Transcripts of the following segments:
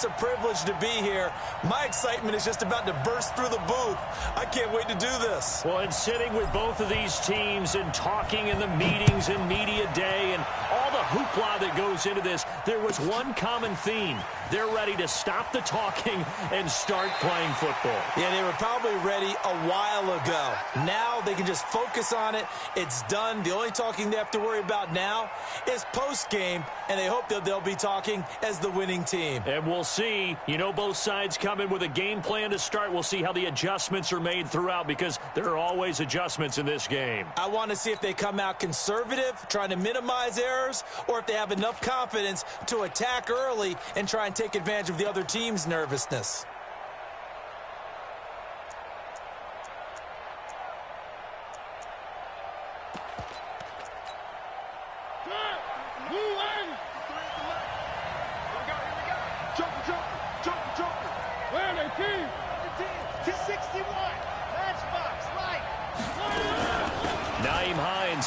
it's a privilege to be here. My excitement is just about to burst through the booth. I can't wait to do this. Well, and sitting with both of these teams and talking in the meetings and media day and all the hoopla that goes into this, there was one common theme. They're ready to stop the talking and start playing football. Yeah, they were probably ready a while ago. Now they can just focus on it. It's done. The only talking they have to worry about now is post-game, and they hope that they'll be talking as the winning team. And we'll see. You know, both sides come in with a game plan to start. We'll see how the adjustments are made throughout, because there are always adjustments in this game. I want to see if they come out conservative, trying to minimize errors, or if they have enough confidence to attack early and try and take advantage of the other team's nervousness.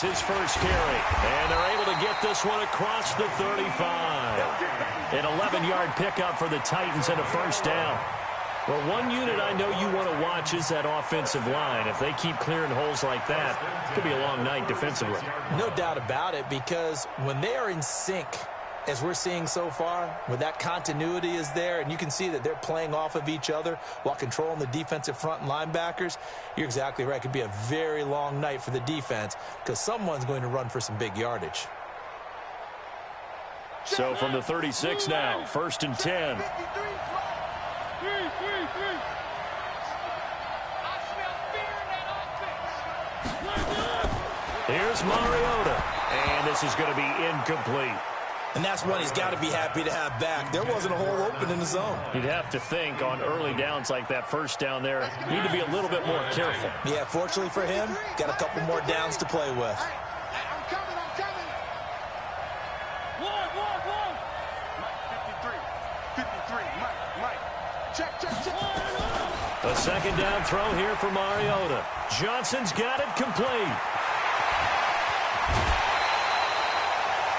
His first carry, and they're able to get this one across the 35. An 11-yard pickup for the Titans and a first down. Well, one unit I know you want to watch is that offensive line. If they keep clearing holes like that, it could be a long night defensively. No doubt about it, because when they are in sync, as we're seeing so far, when that continuity is there, and you can see that they're playing off of each other while controlling the defensive front and linebackers, you're exactly right. It could be a very long night for the defense, because someone's going to run for some big yardage. So from the 36 now, 1st and 10. Here's Mariota, and this is going to be incomplete. And that's one he's got to be happy to have back. There wasn't a hole open in the zone. You'd have to think on early downs like that first down there, you need to be a little bit more careful. Yeah, fortunately for him, got a couple more downs to play with. I'm coming. One. Mike, 53, Mike. Check. A second down throw here for Mariota. Johnson's got it complete.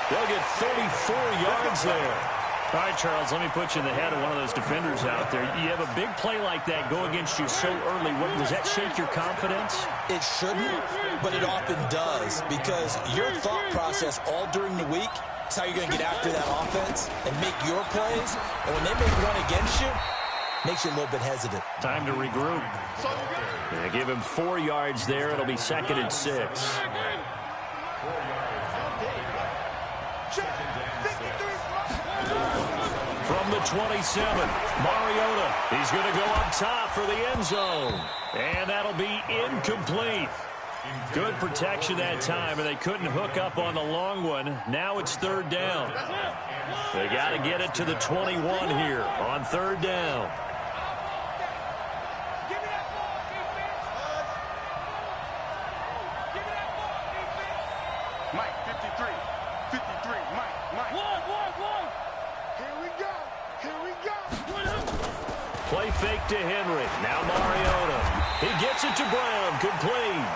They'll get 34 yards there. All right, Charles, let me put you in the head of one of those defenders out there. You have a big play like that go against you so early. Does that shake your confidence? It shouldn't, but it often does, because your thought process all during the week is how you're going to get after that offense and make your plays. And when they make one against you, makes you a little bit hesitant. Time to regroup. They give him 4 yards there. It'll be 2nd and 6. From the 27, Mariota. He's going to go up top for the end zone. And that'll be incomplete. Good protection that time, and they couldn't hook up on the long one. Now it's 3rd down. They got to get it to the 21 here on 3rd down. Mike, 53, Mike. One. Here we go. Play fake to Henry. Now Mariota. He gets it to Brown. Complete.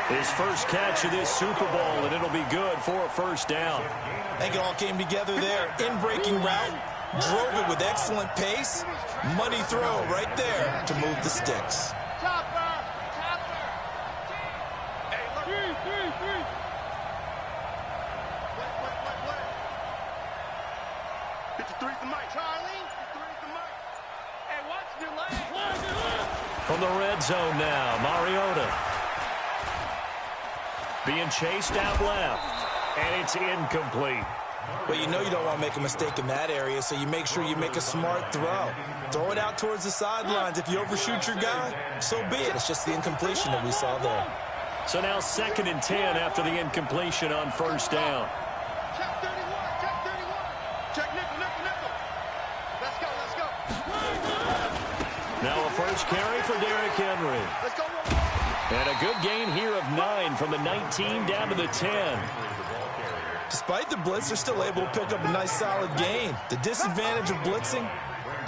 His first catch of this Super Bowl, and it'll be good for a first down. I think it all came together there. In-breaking route. Drove it with excellent pace. Money throw right there to move the sticks. From the red zone now, Mariota. Being chased out left, and it's incomplete. Well, you know you don't want to make a mistake in that area, so you make sure you make a smart throw. Throw it out towards the sidelines. If you overshoot your guy, so be it. It's just the incompletion that we saw there. So now 2nd and 10 after the incompletion on 1st down. Check 31. Check nickel. Let's go. Now a first carry for Derrick Henry. Let's go. And a good gain here of 9 from the 19 down to the 10. Despite the blitz, they're still able to pick up a nice solid gain. The disadvantage of blitzing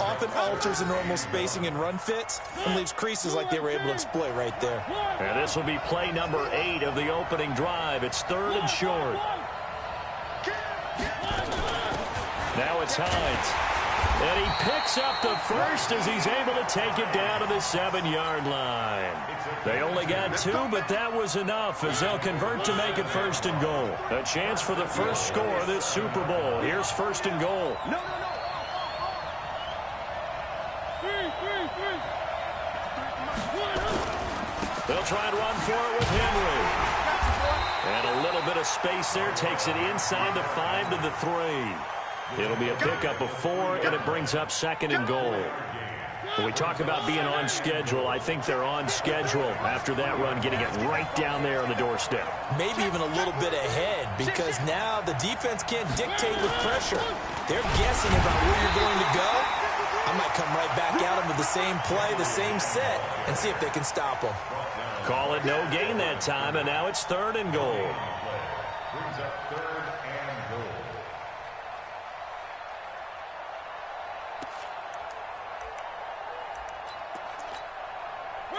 often alters the normal spacing and run fits and leaves creases like they were able to exploit right there. And this will be play number 8 of the opening drive. It's 3rd and short. Now it's Hines. And he picks up the first as he's able to take it down to the 7-yard line. They only got 2, but that was enough as they'll convert to make it 1st and goal. A chance for the first score of this Super Bowl. Here's 1st and goal. They'll try and run for it with Henry. And a little bit of space there takes it inside the 5 to the 3. It'll be a pickup of 4, and it brings up 2nd and goal. When we talk about being on schedule, I think they're on schedule after that run, getting it right down there on the doorstep. Maybe even a little bit ahead, because now the defense can't dictate with pressure. They're guessing about where you're going to go. I might come right back at them with the same play, the same set, and see if they can stop them. Call it no gain that time, and now it's 3rd and goal. Brings up 3rd and goal.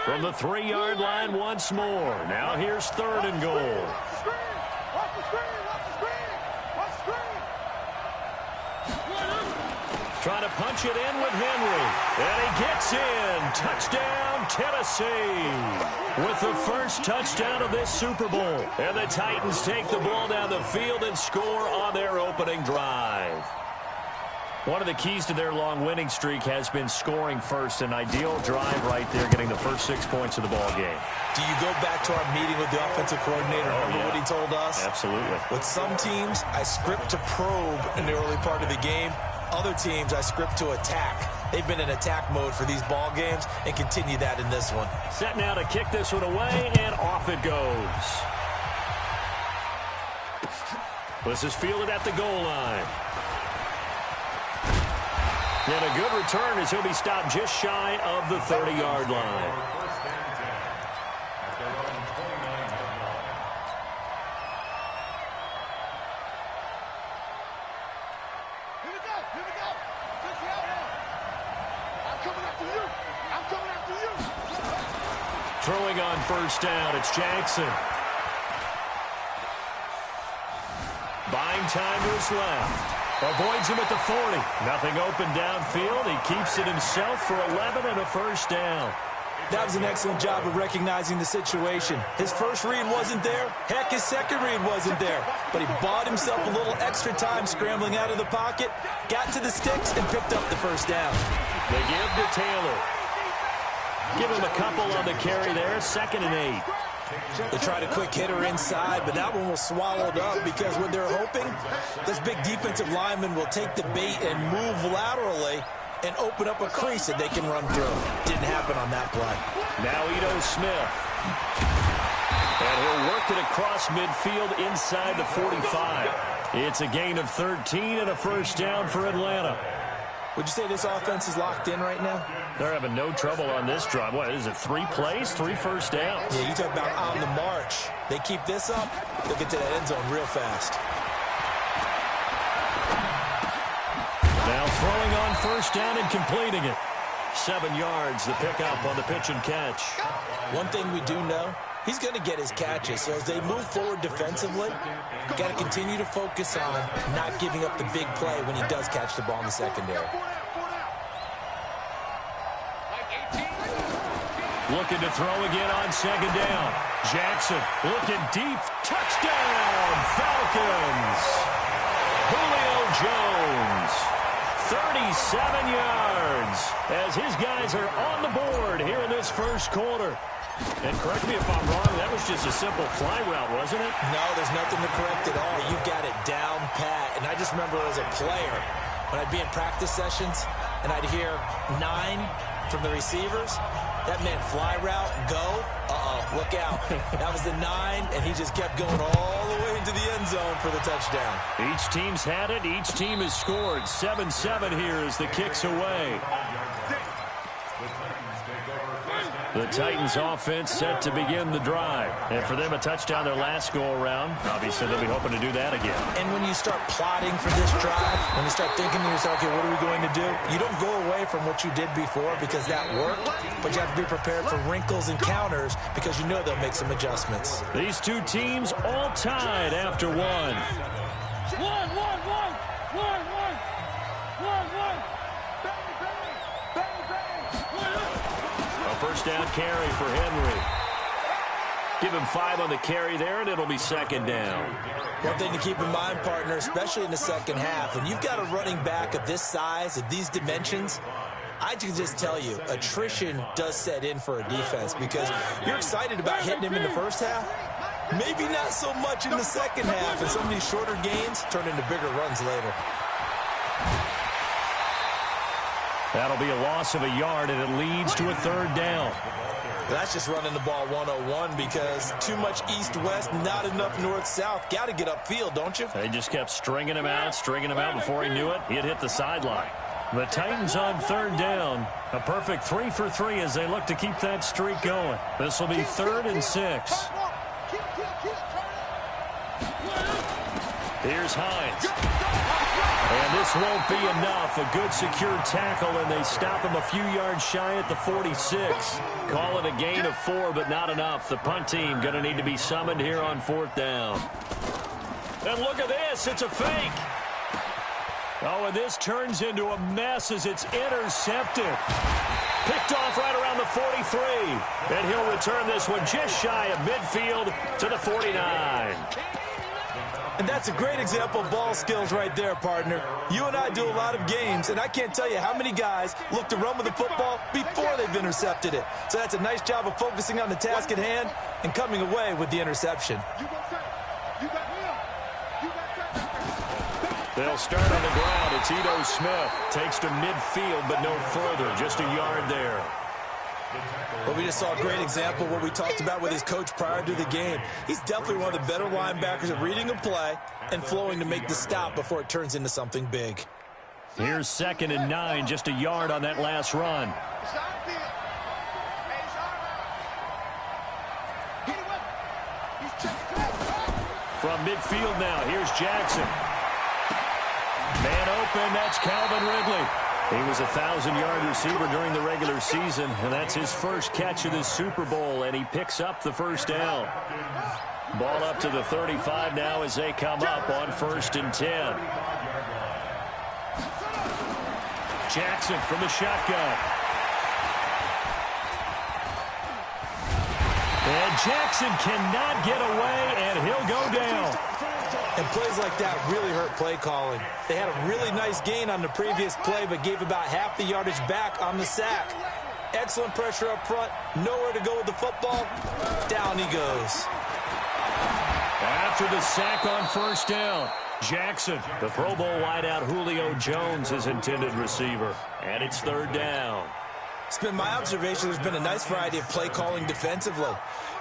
From the 3-yard line once more. Now here's 3rd and goal. Watch the screen! Watch the screen! Watch the screen! Trying to punch it in with Henry. And he gets in. Touchdown, Tennessee. With the first touchdown of this Super Bowl. And the Titans take the ball down the field and score on their opening drive. One of the keys to their long winning streak has been scoring first. An ideal drive right there, getting the first 6 points of the ball game. Do you go back to our meeting with the offensive coordinator? Remember what he told us? Absolutely. With some teams, I script to probe in the early part of the game. Other teams, I script to attack. They've been in attack mode for these ball games and continue that in this one. Set now to kick this one away, and off it goes. This is fielded at the goal line. And a good return as he'll be stopped just shy of the 30-yard line. First and 10. After running 29 yards long. Here we go! Here we go! Take you out now! I'm coming after you! I'm coming after you! Throwing on first down, it's Jackson. Buying time to his left. Avoids him at the 40. Nothing open downfield. He keeps it himself for 11 and a first down. That was an excellent job of recognizing the situation. His first read wasn't there. Heck, his second read wasn't there. But he bought himself a little extra time scrambling out of the pocket, got to the sticks, and picked up the first down. They give to Taylor. Give him a couple on the carry there. 2nd and 8. They tried a quick hitter inside, but that one was swallowed up because what they're hoping, this big defensive lineman will take the bait and move laterally and open up a crease that they can run through. Didn't happen on that play. Now Ito Smith. And he'll work it across midfield inside the 45. It's a gain of 13 and a first down for Atlanta. Would you say this offense is locked in right now? They're having no trouble on this drive. What is it, 3 plays, 3 first downs? Yeah, you talk about on the march. They keep this up, they'll get to that end zone real fast. Now throwing on first down and completing it. 7 yards, the pickup on the pitch and catch. One thing we do know, he's going to get his catches. So as they move forward defensively, got to continue to focus on not giving up the big play when he does catch the ball in the secondary. Looking to throw again on 2nd down. Jackson looking deep. Touchdown, Falcons. Julio Jones. 37 yards as his guys are on the board here in this first quarter. And correct me if I'm wrong, that was just a simple fly route, wasn't it? No, there's nothing to correct at all. You've got it down pat. And I just remember as a player, when I'd be in practice sessions and I'd hear 9 from the receivers, that meant fly route, go, look out. That was the 9, and he just kept going all the way into the end zone for the touchdown. Each team's had it. Each team has scored. 7-7 here as the kick's away. The Titans offense set to begin the drive. And for them, a touchdown their last go-around. Obviously, they'll be hoping to do that again. And when you start plotting for this drive, when you start thinking to yourself, okay, what are we going to do? You don't go away from what you did before because that worked, but you have to be prepared for wrinkles and counters because you know they'll make some adjustments. These two teams all tied after one. first down carry for Henry. Give him 5 on the carry there, and it'll be second down. One thing to keep in mind, partner, especially in the second half, when you've got a running back of this size, of these dimensions, I can just tell you, attrition does set in for a defense because you're excited about hitting him in the first half. Maybe not so much in the second half, and some of these shorter gains turn into bigger runs later. That'll be a loss of a yard, and it leads to a third down. That's just running the ball 101 because too much east-west, not enough north-south. Got to get upfield, don't you? They just kept stringing him out before he knew it. He'd hit the sideline. The Titans on third down. A perfect 3 for 3 as they look to keep that streak going. This will be 3rd and 6. Here's Hines. And this won't be enough. A good secure tackle, and they stop him a few yards shy at the 46. Call it a gain of 4, but not enough. The punt team going to need to be summoned here on 4th down. And look at this. It's a fake. Oh, and this turns into a mess as it's intercepted. Picked off right around the 43. And he'll return this one just shy of midfield to the 49. And that's a great example of ball skills right there, partner. You and I do a lot of games, and I can't tell you how many guys look to run with the football before they've intercepted it. So that's a nice job of focusing on the task at hand and coming away with the interception. They'll start on the ground. It's Ito Smith. Takes to midfield, but no further. Just a yard there. Well, we just saw a great example of what we talked about with his coach prior to the game. He's definitely one of the better linebackers at reading a play and flowing to make the stop before it turns into something big. Here's 2nd and 9, just a yard on that last run. From midfield now, here's Jackson. Man open, that's Calvin Ridley. He was a 1,000-yard receiver during the regular season, and that's his first catch of this Super Bowl, and he picks up the first down. Ball up to the 35 now as they come up on 1st and 10. Jackson from the shotgun. And Jackson cannot get away, and he'll go down. And plays like that really hurt play calling. They had a really nice gain on the previous play, but gave about half the yardage back on the sack. Excellent pressure up front. Nowhere to go with the football. Down he goes. After the sack on 1st down, Jackson, the Pro Bowl wideout Julio Jones, his intended receiver. And it's 3rd down. It's been my observation there's been a nice variety of play calling defensively.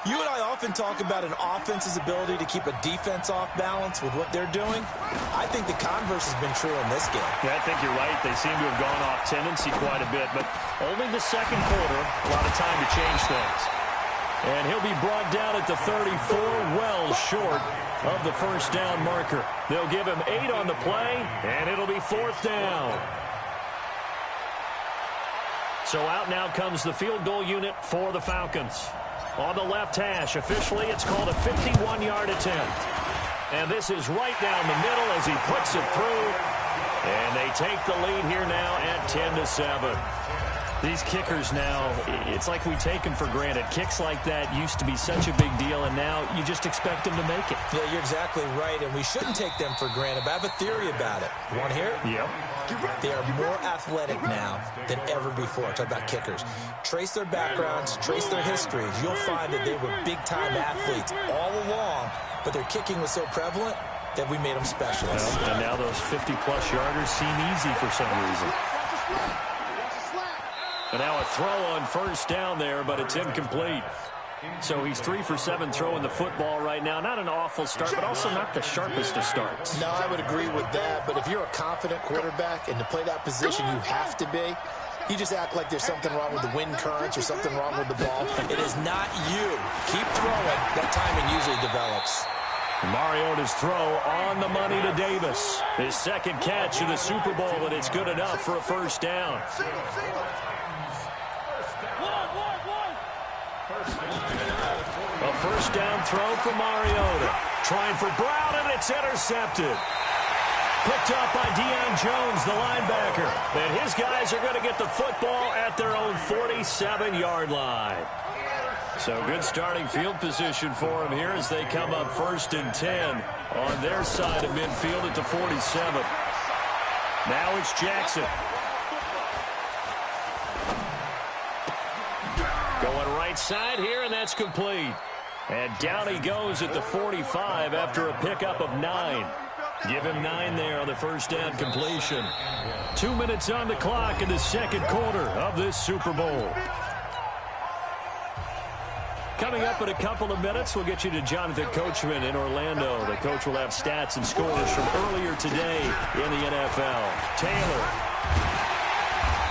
You and I often talk about an offense's ability to keep a defense off balance with what they're doing. I think the converse has been true in this game. Yeah, I think you're right. They seem to have gone off tendency quite a bit, but only the second quarter, a lot of time to change things. And he'll be brought down at the 34, well short of the 1st down marker. They'll give him 8 on the play, and it'll be 4th down. So out now comes the field goal unit for the Falcons. On the left hash, officially, it's called a 51-yard attempt. And this is right down the middle as he puts it through. And they take the lead here now at 10-7. These kickers now, it's like we take them for granted. Kicks like that used to be such a big deal, and now you just expect them to make it. Yeah, you're exactly right, and we shouldn't take them for granted, but I have a theory about it. You want to hear it? Yep. They are more athletic now than ever before. Talk about kickers. Trace their backgrounds, trace their histories. You'll find that they were big-time athletes all along, but their kicking was so prevalent that we made them specialists. Well, and now those 50-plus yarders seem easy for some reason. And now a throw on 1st down there, but it's incomplete. So he's 3 for 7 throwing the football right now. Not an awful start, but also not the sharpest of starts. No, I would agree with that. But if you're a confident quarterback and to play that position you have to be, you just act like there's something wrong with the wind currents or something wrong with the ball. It is not you. Keep throwing. That timing usually develops. Mariota's throw on the money to Davis. His 2nd catch of the Super Bowl, and it's good enough for a 1st down. A 1st down throw for Mariota. Trying for Brown, and it's intercepted. Picked up by Deion Jones, the linebacker. And his guys are going to get the football at their own 47-yard line. So good starting field position for them here as they come up 1st and 10 on their side of midfield at the 47. Now it's Jackson. Going right side here, and that's complete. And down he goes at the 45 after a pickup of 9. Give him 9 there on the first down completion. 2 minutes on the clock in the second quarter of this Super Bowl. Coming up in a couple of minutes, we'll get you to Jonathan Coachman in Orlando. The coach will have stats and scores from earlier today in the NFL. Taylor.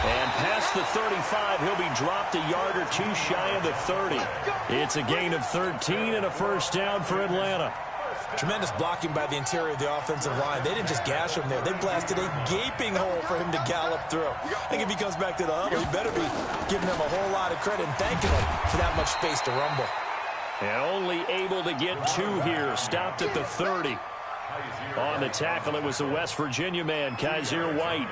And past the 35, he'll be dropped a yard or two shy of the 30. It's a gain of 13 and a first down for Atlanta. Tremendous blocking by the interior of the offensive line. They didn't just gash him there. They blasted a gaping hole for him to gallop through. I think if he comes back to the huddle, he better be giving them a whole lot of credit and thanking them for that much space to rumble. And only able to get 2 here. Stopped at the 30. On the tackle, it was the West Virginia man, Kaiser White.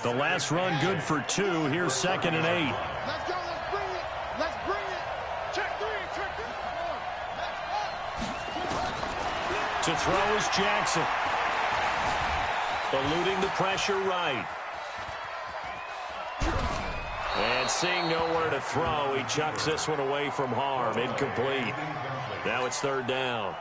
The last run good for 2. Here's 2nd and 8. Let's go. Let's bring it. Let's bring it. Check 3. Check 3. To throw is Jackson. Eluding the pressure right. And seeing nowhere to throw, he chucks this one away from harm. Incomplete. Now it's 3rd down.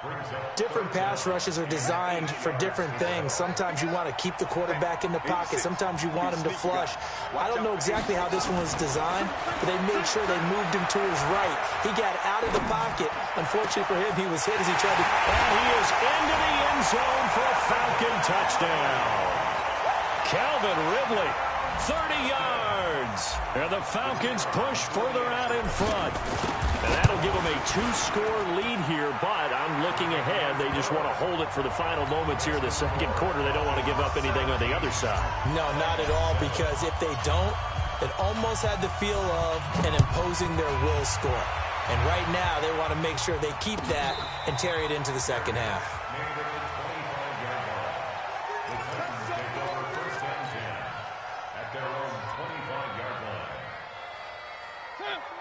Different pass rushes are designed for different things. Sometimes you want to keep the quarterback in the pocket. Sometimes you want him to flush. I don't know exactly how this one was designed, but they made sure they moved him to his right. He got out of the pocket. Unfortunately for him, he was hit as he tried to... And he is into the end zone for a Falcon touchdown. Calvin Ridley, 30 yards. And the Falcons push further out in front. And that'll give them a 2-score lead here, but I'm looking ahead. They just want to hold it for the final moments here in the second quarter. They don't want to give up anything on the other side. No, not at all, because if they don't, it almost had the feel of an imposing their will score. And right now, they want to make sure they keep that and carry it into the second half.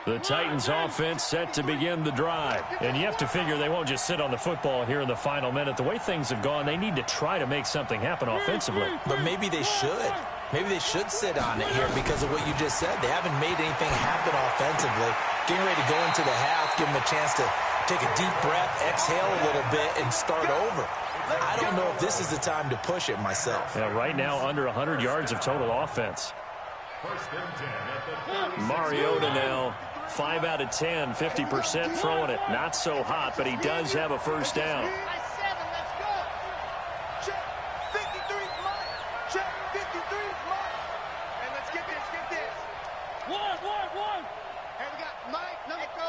The Titans offense set to begin the drive. And you have to figure they won't just sit on the football here in the final minute. The way things have gone, they need to try to make something happen offensively. But maybe they should. Maybe they should sit on it here because of what you just said. They haven't made anything happen offensively. Getting ready to go into the half, give them a chance to take a deep breath, exhale a little bit, and start over. I don't know if this is the time to push it myself. Yeah, right now, under 100 yards of total offense. Mariota now, 5 out of 10, 50% throwing it. Not so hot, but he does have a first down. Let's go. Check 53's mine. Check 53's mine. And let's get this. One. And we got Mike, number 4.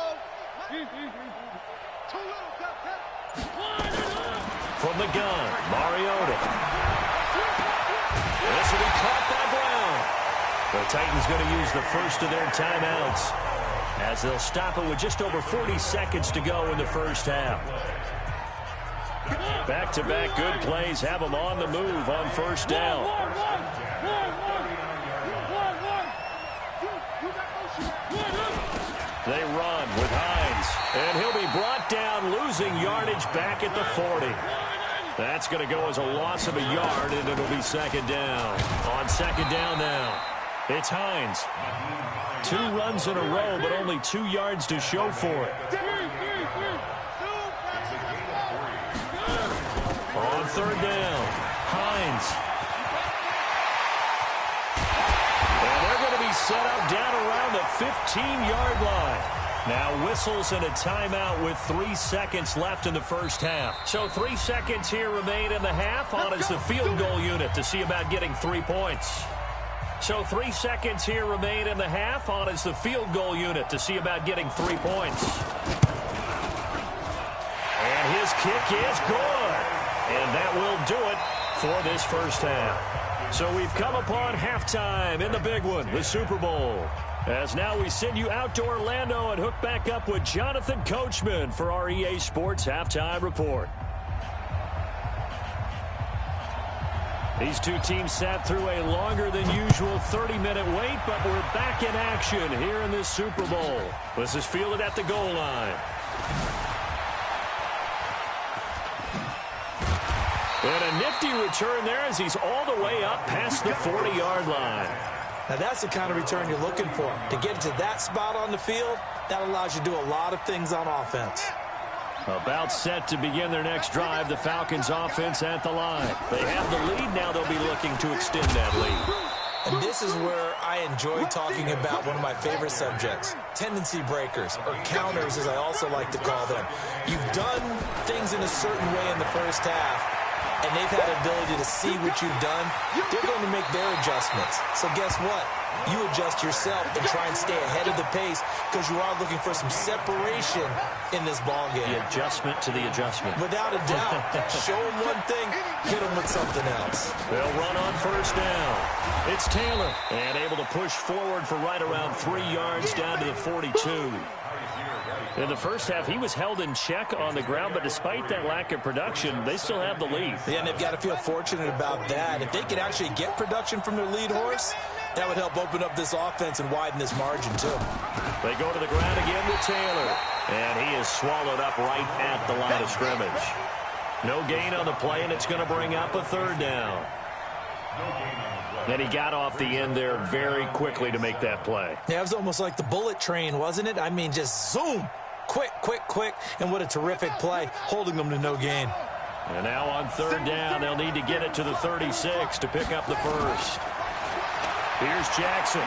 Too little, Duck. From the gun, Mariota. This will be caught by Brown. The Titans going to use the first of their timeouts as they'll stop it with just over 40 seconds to go in the first half. Back-to-back good plays have them on the move on first down. They run with Hines, and he'll be brought down, losing yardage back at the 40. That's going to go as a loss of a yard, and it'll be second down. On second down now, it's Hines. 2 runs in a row, but only 2 yards to show for it. On third down, Hines. And they're going to be set up down around the 15-yard line. Now whistles and a timeout with 3 seconds left in the first half. So 3 seconds here remain in the half. On is the field goal unit to see about getting 3 points. So 3 seconds here remain in the half. On is the field goal unit to see about getting 3 points. And his kick is good. And that will do it for this first half. So we've come upon halftime in the big one, the Super Bowl. As now we send you out to Orlando and hook back up with Jonathan Coachman for our EA Sports Halftime Report. These two teams sat through a longer than usual 30-minute wait, but we're back in action here in this Super Bowl. This is fielded at the goal line. And a nifty return there as he's all the way up past the 40-yard line. Now that's the kind of return you're looking for. To get to that spot on the field, that allows you to do a lot of things on offense. About set to begin their next drive, the Falcons offense at the line. They have the lead. Now they'll be looking to extend that lead. And this is where I enjoy talking about one of my favorite subjects, tendency breakers, or counters as I also like to call them. You've done things in a certain way in the first half, and they've had the ability to see what you've done. They're going to make their adjustments. So guess what? You adjust yourself and try and stay ahead of the pace because you are looking for some separation in this ball game. The adjustment to the adjustment. Without a doubt. Show them one thing, hit them with something else. They'll run on first down. It's Taylor. And able to push forward for right around 3 yards down to the 42. In the first half, he was held in check on the ground, but despite that lack of production, they still have the lead. Yeah, and they've got to feel fortunate about that. If they could actually get production from their lead horse, that would help open up this offense and widen this margin, too. They go to the ground again with Taylor, and he is swallowed up right at the line of scrimmage. No gain on the play, and it's going to bring up a third down. Then he got off the end there very quickly to make that play. Yeah, it was almost like the bullet train, wasn't it? I mean, just zoom. Quick, quick, quick. And what a terrific play, holding them to no gain. And now on third down, they'll need to get it to the 36 to pick up the first. Here's Jackson.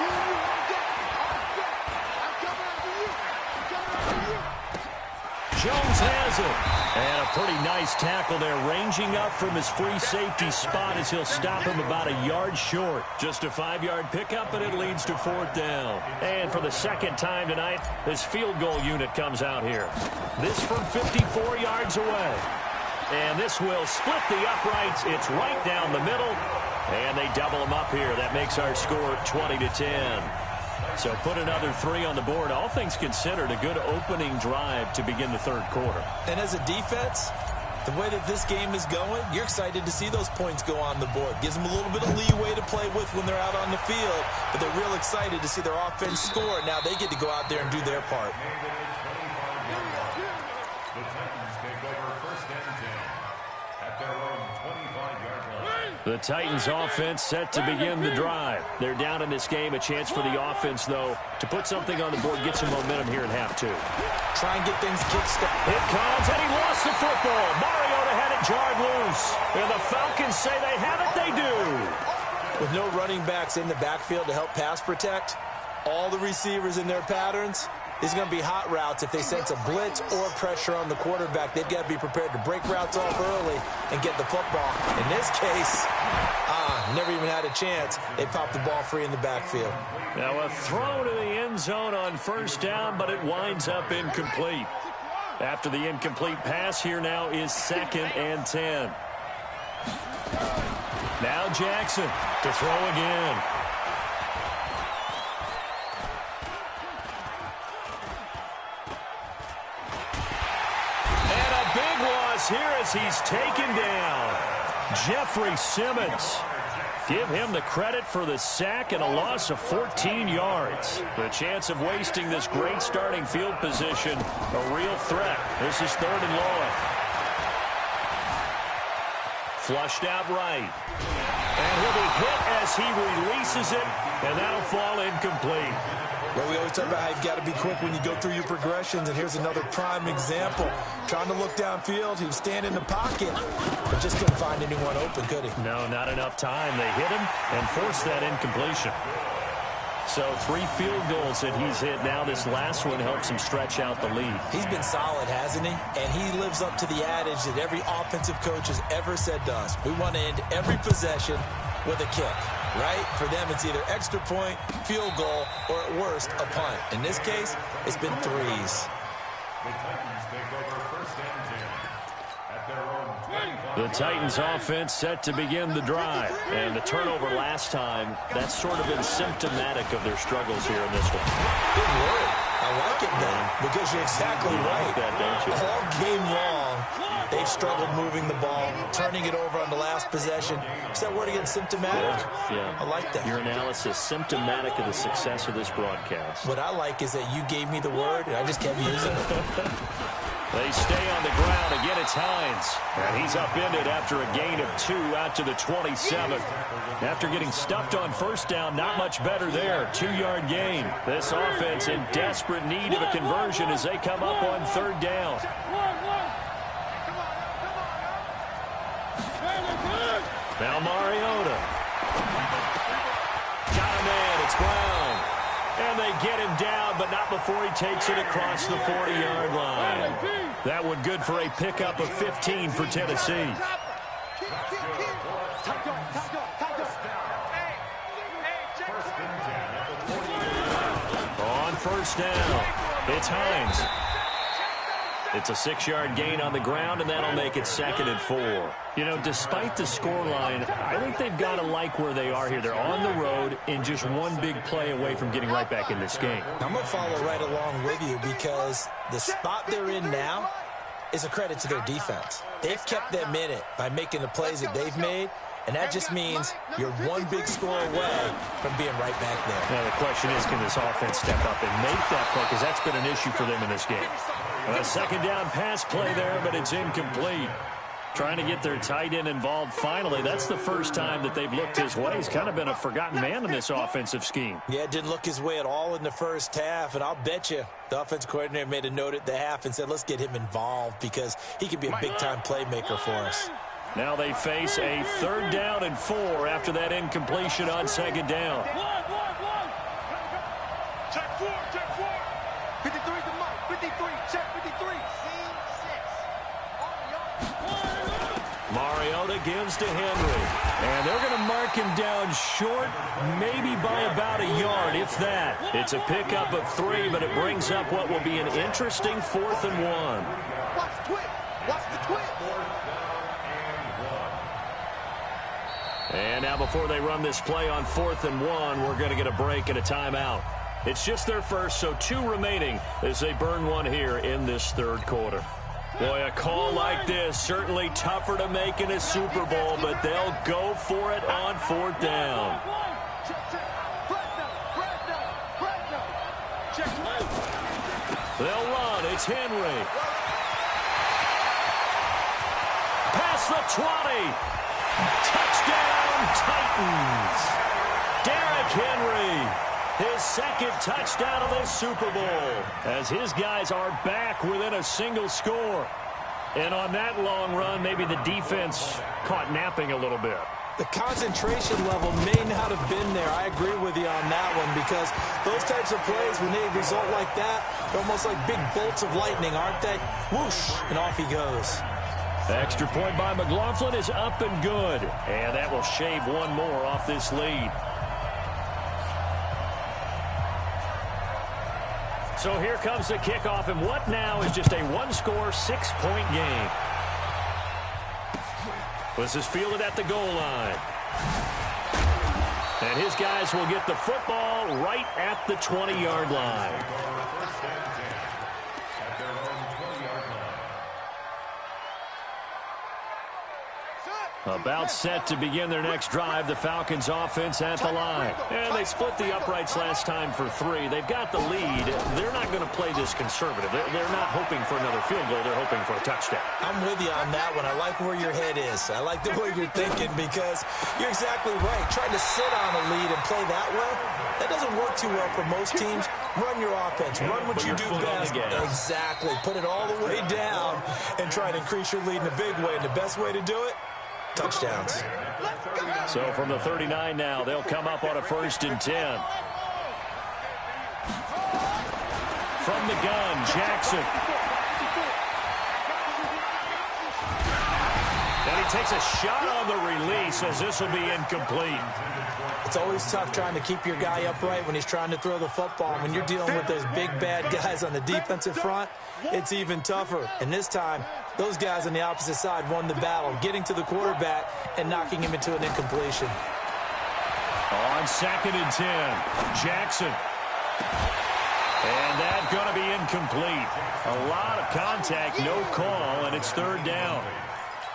Jones has it. And a pretty nice tackle there, ranging up from his free safety spot as he'll stop him about a yard short. Just a 5-yard pickup, and it leads to fourth down. And for the second time tonight, this field goal unit comes out here. This from 54 yards away. And this will split the uprights. It's right down the middle. And they double them up here. That makes our score 20-10. So put another 3 on the board. All things considered, a good opening drive to begin the third quarter. And as a defense, the way that this game is going, you're excited to see those points go on the board. Gives them a little bit of leeway to play with when they're out on the field. But they're real excited to see their offense score. Now they get to go out there and do their part. The Titans offense set to begin the drive. They're down in this game. A chance for the offense, though, to put something on the board, get some momentum here in half 2. Try and get things kick-started. It comes, and he lost the football. Mariota had it jarred loose. And the Falcons say they have it. They do. With no running backs in the backfield to help pass protect, all the receivers in their patterns, these are going to be hot routes. If they sense a blitz or pressure on the quarterback, they've got to be prepared to break routes off early and get the football. In this case, never even had a chance. They popped the ball free in the backfield. Now a throw to the end zone on first down, but it winds up incomplete. After the incomplete pass, here now is 2nd and 10. Now Jackson to throw again. Here as he's taken down. Jeffrey Simmons. Give him the credit for the sack and a loss of 14 yards. The chance of wasting this great starting field position, a real threat. This is 3rd and long. Flushed out right. And he'll be hit as he releases it, and that'll fall incomplete. Well, we always talk about how you've got to be quick when you go through your progressions, and here's another prime example. Trying to look downfield, he was standing in the pocket, but just couldn't find anyone open, could he? No, not enough time. They hit him and forced that incompletion. So 3 field goals that he's hit. Now this last one helps him stretch out the lead. He's been solid, hasn't he? And he lives up to the adage that every offensive coach has ever said to us. We want to end every possession with a kick. Right? For them, it's either extra point, field goal, or at worst, a punt. In this case, it's been 3s. The Titans offense set to begin the drive. And the turnover last time, that's sort of been symptomatic of their struggles here in this one. Good word. I like it, though, because you're exactly right. Like that, don't you? All game long, They've struggled moving the ball, turning it over on the last possession. Is that word again, symptomatic? Yeah. I like that. Your analysis, symptomatic of the success of this broadcast. What I like is that you gave me the word, and I just kept using it. They stay on the ground. Again, it's Hines. And he's upended after a gain of 2 out to the 27. After getting stuffed on first down, not much better there. 2-yard gain. This offense in desperate need of a conversion as they come up on third down. Now Mariota. Got a man. It's Brown. And they get him down, but not before he takes it across the 40-yard line. That one good for a pickup of 15 for Tennessee. On first down, it's Hines. It's a 6-yard gain on the ground, and that'll make it 2nd and 4. You know, despite the scoreline, I think they've got to like where they are here. They're on the road and just one big play away from getting right back in this game. I'm going to follow right along with you because the spot they're in now is a credit to their defense. They've kept them in it by making the plays that they've made, and that just means you're one big score away from being right back there. Now, the question is, can this offense step up and make that play? Because that's been an issue for them in this game. A second down pass play there, but it's incomplete. Trying to get their tight end involved finally. That's the first time that they've looked his way. He's kind of been a forgotten man in this offensive scheme. Yeah, it didn't look his way at all in the first half, and I'll bet you the offense coordinator made a note at the half and said, let's get him involved because he could be a big-time playmaker for us. Now they face a 3rd down and 4 after that incompletion on 2nd down. Check 4, check 4. 53 to Mike, 53, check 53. Scene 6. Mariota gives to Henry. And they're going to mark him down short, maybe by about a yard, if that. It's a pickup of 3, but it brings up what will be an interesting 4th and 1. Watch the twist. Watch the twist. And now before they run this play on 4th and 1, we're going to get a break and a timeout. It's just their first, so 2 remaining as they burn one here in this 3rd quarter. Boy, a call like this, certainly tougher to make in a Super Bowl, but they'll go for it on 4th down. They'll run. It's Henry. Past the 20. Touchdown, Titans. Derrick Henry. His 2nd touchdown of the Super Bowl as his guys are back within a single score. And on that long run, maybe the defense caught napping a little bit. The concentration level may not have been there. I agree with you on that one because those types of plays, when they result like that, they're almost like big bolts of lightning, aren't they? Whoosh, and off he goes. Extra point by McLaughlin is up and good. And that will shave one more off this lead. So here comes the kickoff, and what now is just a one-score, 6-point game. This is fielded at the goal line. And his guys will get the football right at the 20-yard line. About set to begin their next drive, the Falcons offense at the line. And they split the uprights last time for 3. They've got the lead. They're not going to play this conservative. They're not hoping for another field goal. They're hoping for a touchdown. I'm with you on that one. I like where your head is. I like the way you're thinking because you're exactly right. Trying to sit on a lead and play that way, that doesn't work too well for most teams. Run your offense. Run what you do best. Exactly. Put it all the way down and try to increase your lead in a big way. And the best way to do it, touchdowns. So from the 39 now, they'll come up on a 1st and 10. From the gun, Jackson. And he takes a shot on the release as this will be incomplete. It's always tough trying to keep your guy upright when he's trying to throw the football. When you're dealing with those big, bad guys on the defensive front, it's even tougher. And this time, those guys on the opposite side won the battle, getting to the quarterback and knocking him into an incompletion. On 2nd and 10, Jackson. And that's going to be incomplete. A lot of contact, no call, and it's third down.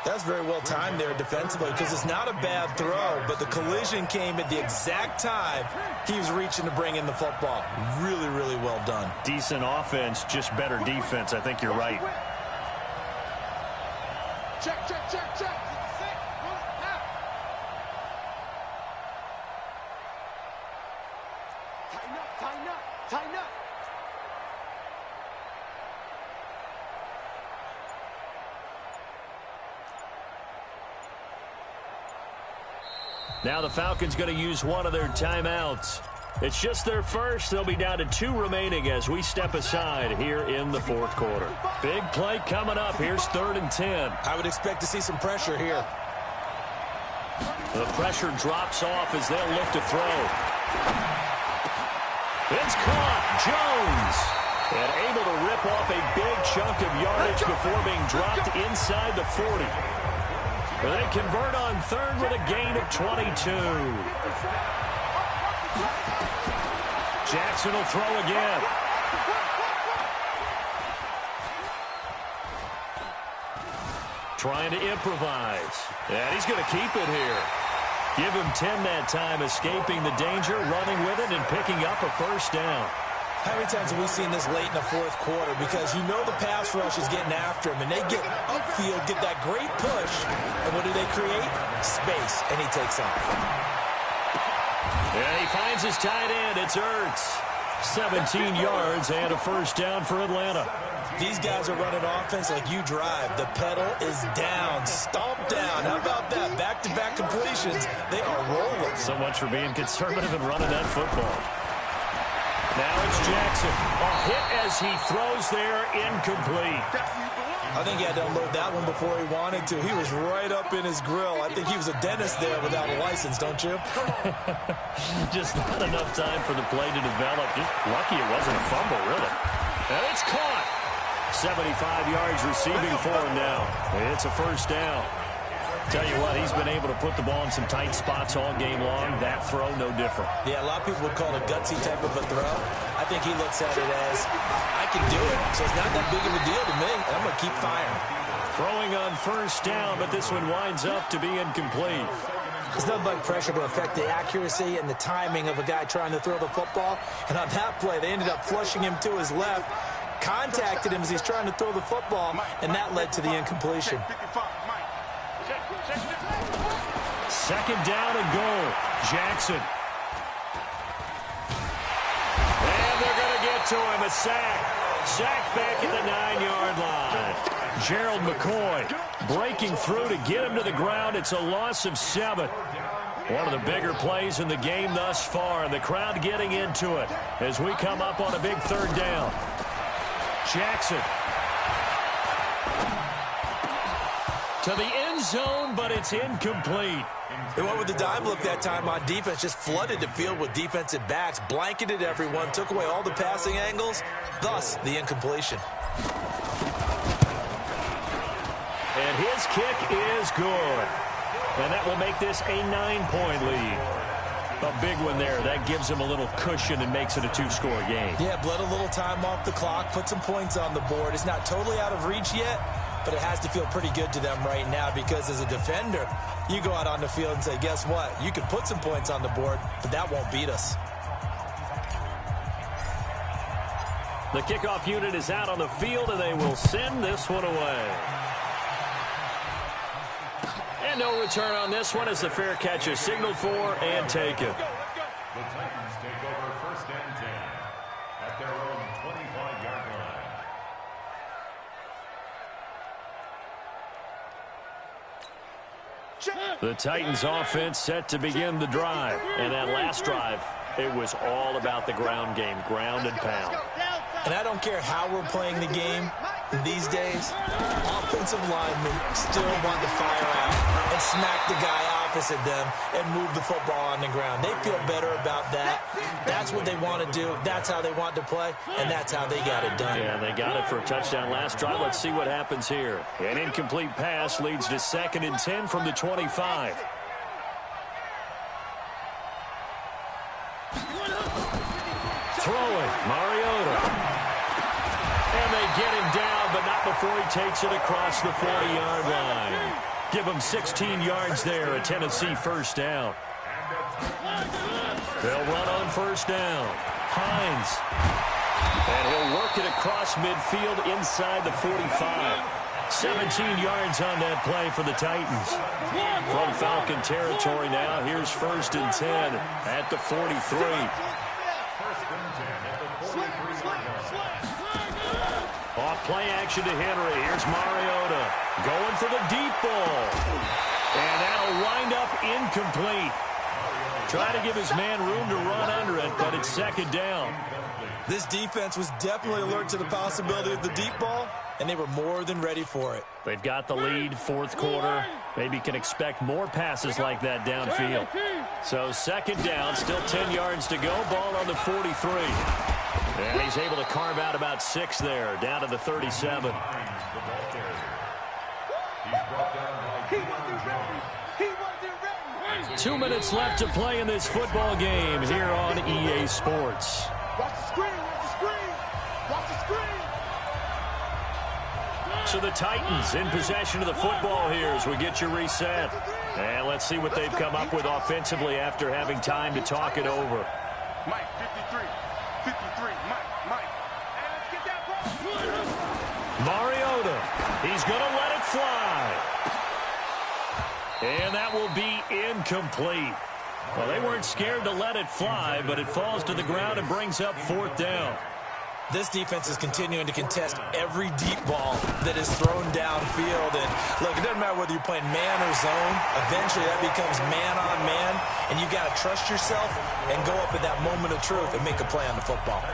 That's very well timed there defensively because it's not a bad throw, but the collision came at the exact time he was reaching to bring in the football. Really, really well done. Decent offense, just better defense. I think you're right. Check, check, check, check. Tighten up, tighten up, tighten up. Now the Falcons going to use one of their timeouts. It's just their first. They'll be down to 2 remaining as we step aside here in the fourth quarter. Big play coming up. Here's 3rd and 10. I would expect to see some pressure here. The pressure drops off as they'll look to throw. It's caught. Jones. And able to rip off a big chunk of yardage before being dropped inside the 40. They convert on 3rd with a gain of 22. Jackson will throw again. Trying to improvise. And he's going to keep it here. Give him 10 that time, escaping the danger, running with it, and picking up a first down. How many times have we seen this late in the fourth quarter? Because you know the pass rush is getting after him, and they get upfield, get that great push, and what do they create? Space, and he takes off. And he finds his tight end. It's Ertz. 17 yards and a first down for Atlanta. These guys are running offense like you drive. The pedal is down, stomped down. How about that? Back-to-back completions. They are rolling. So much for being conservative and running that football. Now it's Jackson. A hit as he throws there, incomplete. I think he had to unload that one before he wanted to. He was right up in his grill. I think he was a dentist there without a license, don't you? Just not enough time for the play to develop. Just lucky it wasn't a fumble, really. And it's caught. 75 yards receiving for him now. It's a first down. Tell you what, he's been able to put the ball in some tight spots all game long. That throw, no different. Yeah, a lot of people would call it a gutsy type of a throw. I think he looks at it as, I can do it, so it's not that big of a deal to me. I'm going to keep firing. Throwing on first down, but this one winds up to be incomplete. There's nothing but pressure to affect the accuracy and the timing of a guy trying to throw the football. And on that play, they ended up flushing him to his left, contacted him as he's trying to throw the football, and that led to the incompletion. 2nd down and goal. Jackson. And they're going to get to him. A sack. Sack back at the 9-yard line. Gerald McCoy breaking through to get him to the ground. It's a loss of 7. One of the bigger plays in the game thus far. And the crowd getting into it as we come up on a big 3rd down. Jackson. To the end zone, but it's incomplete. They went with the dive look that time on defense, just flooded the field with defensive backs, blanketed everyone, took away all the passing angles, thus the incompletion. And his kick is good. And that will make this a 9-point lead. A big one there. That gives him a little cushion and makes it a 2-score game. Yeah, bled a little time off the clock, put some points on the board. It's not totally out of reach yet, but it has to feel pretty good to them right now because as a defender, you go out on the field and say, guess what? You can put some points on the board, but that won't beat us. The kickoff unit is out on the field, and they will send this one away. And no return on this one as the fair catch is signaled for and taken. The Titans take over 1st and 10 at their own 25-yard line. The Titans offense set to begin the drive. And that last drive, it was all about the ground game, ground and pound. And I don't care how we're playing the game these days, offensive linemen still want to fire out and smack the guy opposite them and move the football on the ground. They feel better about that. That's what they want to do. That's how they want to play, and that's how they got it done. Yeah, they got it for a touchdown last drive. Let's see what happens here. An incomplete pass leads to 2nd and 10 from the 25. Throwing, Mariota. And they get him down, but not before he takes it across the 40-yard line. Give him 16 yards there, a Tennessee first down. They'll run on first down. Hines. And he'll work it across midfield inside the 45. 17 yards on that play for the Titans. From Falcon territory now, here's 1st and 10 at the 43. Off play action to Henry. Here's Mariota going for the deep ball. And that'll wind up incomplete. Trying to give his man room to run under it, but it's 2nd down. This defense was definitely alert to the possibility of the deep ball, and they were more than ready for it. They've got the lead, 4th quarter. Maybe can expect more passes like that downfield. So 2nd down, still 10 yards to go. Ball on the 43. And he's able to carve out about 6 there, down to the 37. 2 minutes left to play in this football game here on EA Sports. Watch the screen, watch the screen, watch the screen. So the Titans in possession of the football here as we get you reset. And let's see what they've come up with offensively after having time to talk it over. Mike, 53, Mike. And let's get that ball. Mariota, he's going to let it fly. And that will be incomplete. Well, they weren't scared to let it fly, but it falls to the ground and brings up 4th down. This defense is continuing to contest every deep ball that is thrown downfield. And look, it doesn't matter whether you're playing man or zone. Eventually that becomes man on man, and you got to trust yourself and go up at that moment of truth and make a play on the football.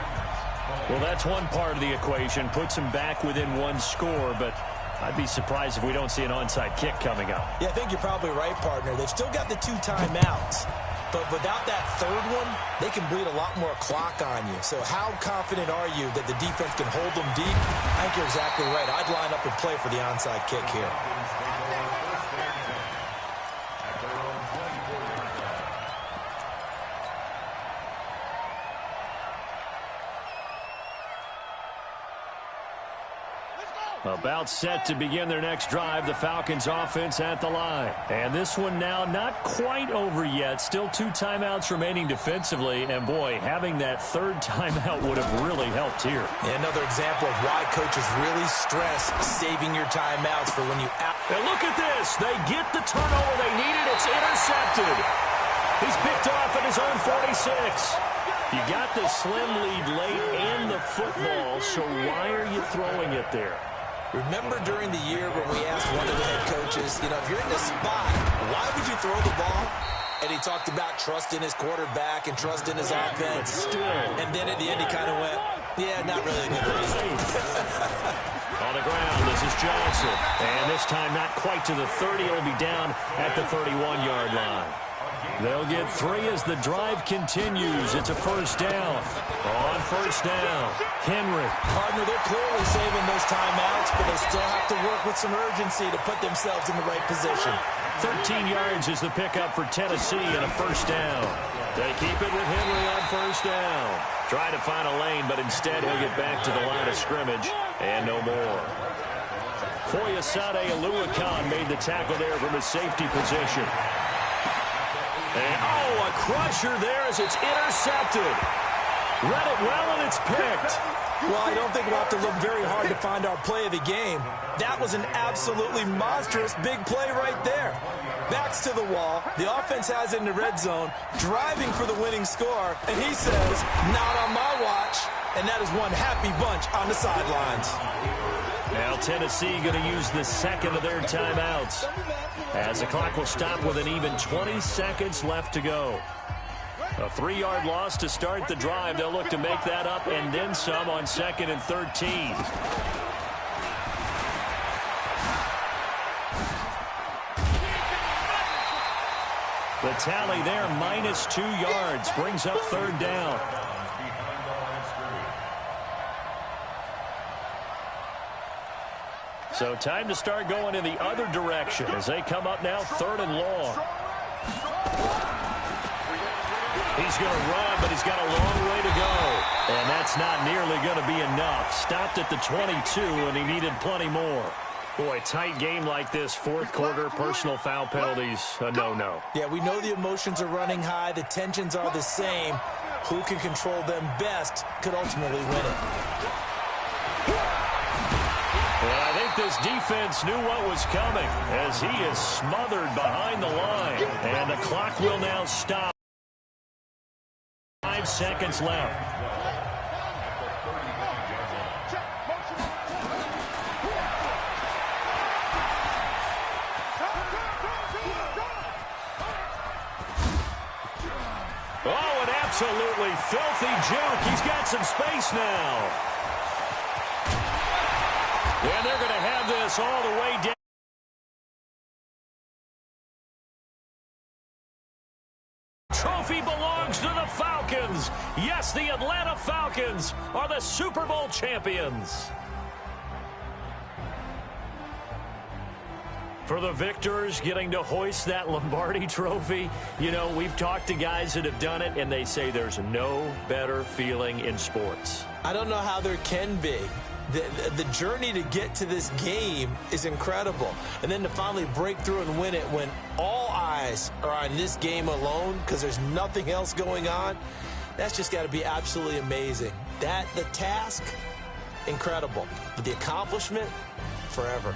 Well, that's one part of the equation. Puts them back within 1 score, but I'd be surprised if we don't see an onside kick coming up. Yeah, I think you're probably right, partner. They've still got the 2 timeouts. But without that 3rd one, they can bleed a lot more clock on you. So how confident are you that the defense can hold them deep? I think you're exactly right. I'd line up and play for the onside kick here. About set to begin their next drive, the Falcons offense at the line. And this one now not quite over yet. Still 2 timeouts remaining defensively. And boy, having that 3rd timeout would have really helped here. Yeah, another example of why coaches really stress saving your timeouts for when you... And look at this. They get the turnover they needed. It's intercepted. He's picked off at his own 46. You got the slim lead late and the football, so why are you throwing it there? Remember during the year when we asked one of the head coaches, if you're in this spot, why would you throw the ball? And he talked about trust in his quarterback and trust in his offense. And then at the end he kind of went, yeah, not really a good reason. On the ground, this is Johnson. And this time not quite to the 30. It'll be down at the 31-yard line. They'll get 3 as the drive continues. It's a first down. On first down, Henry. Partner, they're clearly saving those timeouts, but they still have to work with some urgency to put themselves in the right position. 13 yards is the pickup for Tennessee and a first down. They keep it with Henry on first down. Trying to find a lane, but instead he'll get back to the line of scrimmage and no more. Foyesade Aluakon made the tackle there from his safety position. And, a crusher there as it's intercepted. Read it well, and it's picked. Well, I don't think we'll have to look very hard to find our play of the game. That was an absolutely monstrous big play right there. Backs to the wall. The offense has it in the red zone, driving for the winning score, and he says, not on my watch. And that is one happy bunch on the sidelines. Now Tennessee going to use the 2nd of their timeouts, as the clock will stop with an even 20 seconds left to go. A 3-yard loss to start the drive. They'll look to make that up and then some on 2nd and 13. The tally there, minus 2 yards, brings up 3rd down. So time to start going in the other direction as they come up now 3rd and long. He's going to run, but he's got a long way to go. that's not nearly going to be enough. Stopped at the 22, and he needed plenty more. Boy, tight game like this, fourth quarter, personal foul penalties, a no-no. Yeah, we know the emotions are running high. The tensions are the same. Who can control them best could ultimately win it. Well, I think this defense knew what was coming as he is smothered behind the line. And the clock will now stop. 5 seconds left. Oh, an absolutely filthy juke. He's got some space now. And they're going to have this all the way down. Trophy belongs to the Falcons. Yes, the Atlanta Falcons are the Super Bowl champions. For the victors getting to hoist that Lombardi trophy, you know, we've talked to guys that have done it, and they say there's no better feeling in sports. I don't know how there can be. The journey to get to this game is incredible. And then to finally break through and win it when all eyes are on this game alone because there's nothing else going on, that's just got to be absolutely amazing. The task, incredible. But the accomplishment, forever.